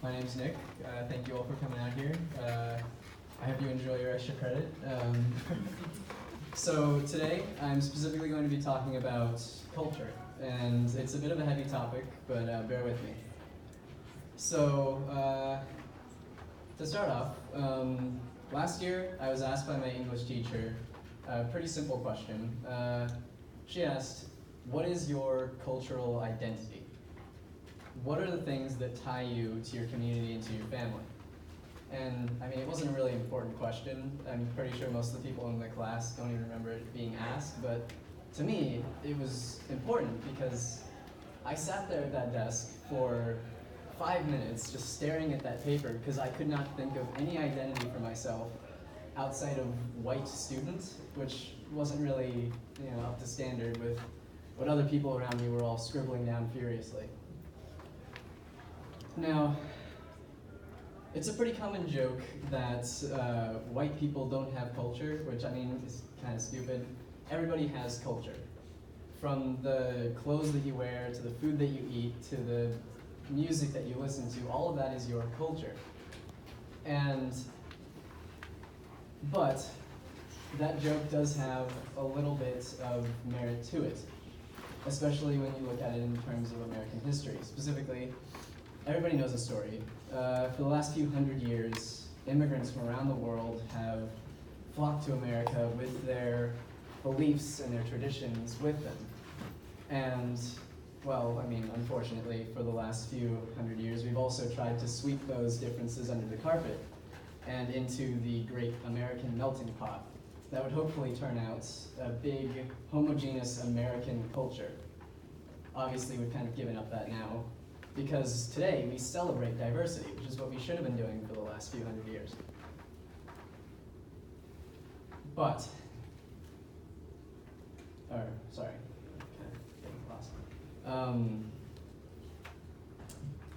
My name's Nick. Thank you all for coming out here. I hope you enjoy your extra credit. So today, I'm specifically going to be talking about culture, and it's a bit of a heavy topic, but bear with me. So, to start off, last year I was asked by my English teacher a pretty simple question. She asked, "What is your cultural identity? What are the things that tie you to your community and to your family?" And I mean, it wasn't a really important question. I'm pretty sure most of the people in the class don't even remember it being asked, but to me, it was important because I sat there at that desk for 5 minutes just staring at that paper because I could not think of any identity for myself outside of white student, which wasn't really, up to standard with what other people around me were all scribbling down furiously. Now, it's a pretty common joke that white people don't have culture, which I mean is kind of stupid. Everybody has culture. From the clothes that you wear, to the food that you eat, to the music that you listen to, all of that is your culture. But that joke does have a little bit of merit to it, especially when you look at it in terms of American history. Specifically, everybody knows the story. For the last few hundred years, immigrants from around the world have flocked to America with their beliefs and their traditions with them. And, well, I mean, unfortunately, for the last few hundred years, we've also tried to sweep those differences under the carpet and into the great American melting pot that would hopefully turn out a big, homogeneous American culture. Obviously, we've kind of given up that now, because today we celebrate diversity, which is what we should have been doing for the last few hundred years. But, kind of getting lost.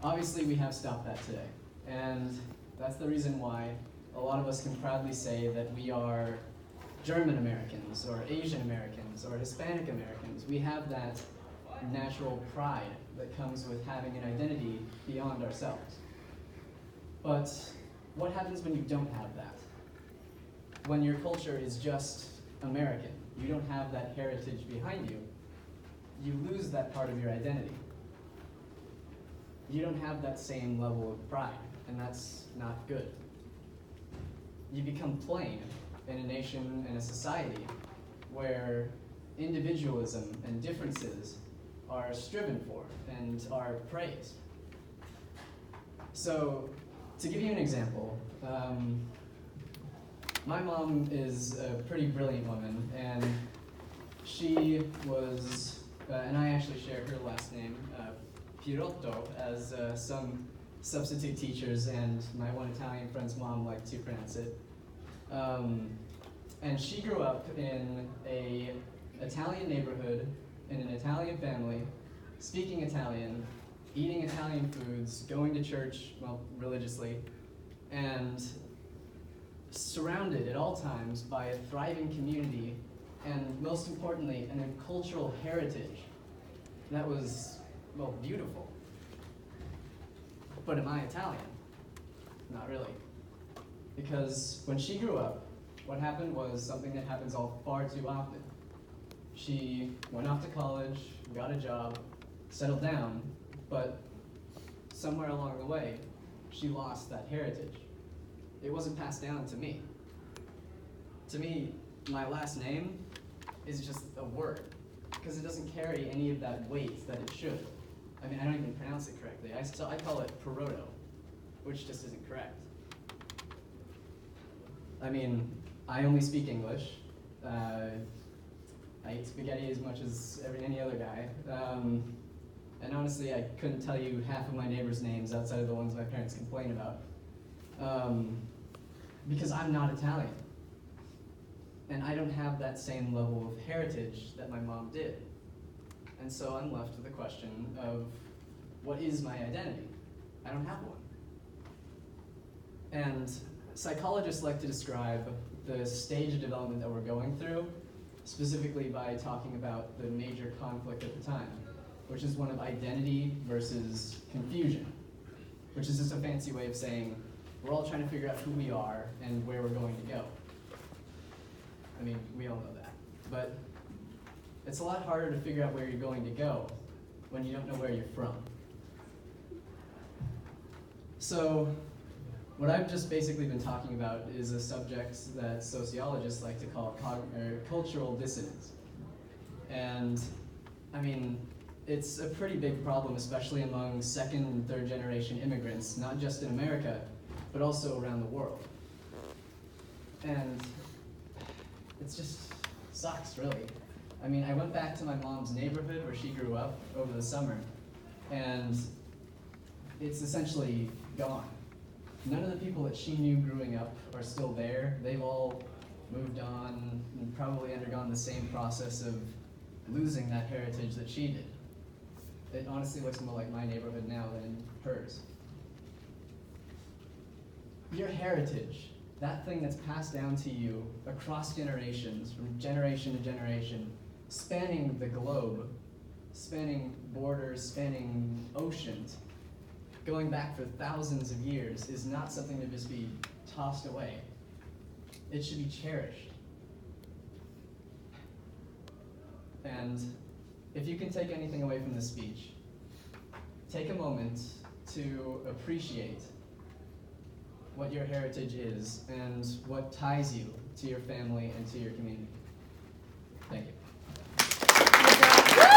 Obviously we have stopped that today, and that's the reason why a lot of us can proudly say that we are German Americans, or Asian Americans, or Hispanic Americans. We have that natural pride that comes with having an identity beyond ourselves. But what happens when you don't have that? When your culture is just American, you don't have that heritage behind you, you lose that part of your identity. You don't have that same level of pride, and that's not good. You become plain in a nation and a society where individualism and differences are striven for and are praised. So, to give you an example, my mom is a pretty brilliant woman, and she was, and I actually share her last name, Pirotto, as some substitute teachers and my one Italian friend's mom like to pronounce it. And she grew up in an Italian neighborhood, in an Italian family, speaking Italian, eating Italian foods, going to church, well, religiously, and surrounded at all times by a thriving community, and most importantly, a cultural heritage that was, well, beautiful. But am I Italian? Not really. Because when she grew up, what happened was something that happens all far too often. She went off to college, got a job, settled down, but somewhere along the way, she lost that heritage. It wasn't passed down to me. To me, my last name is just a word, because it doesn't carry any of that weight that it should. I mean, I don't even pronounce it correctly. I call it Pirotto, which just isn't correct. I mean, I only speak English. I eat spaghetti as much as any other guy. And honestly, I couldn't tell you half of my neighbors' names outside of the ones my parents complain about. Because I'm not Italian. And I don't have that same level of heritage that my mom did. And so I'm left with the question of, what is my identity? I don't have one. And psychologists like to describe the stage of development that we're going through, specifically by talking about the major conflict at the time, which is one of identity versus confusion. which is just a fancy way of saying we're all trying to figure out who we are and where we're going to go. I mean, we all know that. But it's a lot harder to figure out where you're going to go when you don't know where you're from. So, what I've just basically been talking about is a subject that sociologists like to call cultural dissonance. And, I mean, it's a pretty big problem, especially among second and third generation immigrants, not just in America, but also around the world. And it's just sucks, really. I mean, I went back to my mom's neighborhood where she grew up over the summer, and it's essentially gone. None of the people that she knew growing up are still there. They've all moved on and probably undergone the same process of losing that heritage that she did. It honestly looks more like my neighborhood now than hers. Your heritage, that thing that's passed down to you across generations, from generation to generation, spanning the globe, spanning borders, spanning oceans, going back for thousands of years, is not something to just be tossed away. It should be cherished. And if you can take anything away from this speech, take a moment to appreciate what your heritage is and what ties you to your family and to your community. Thank you.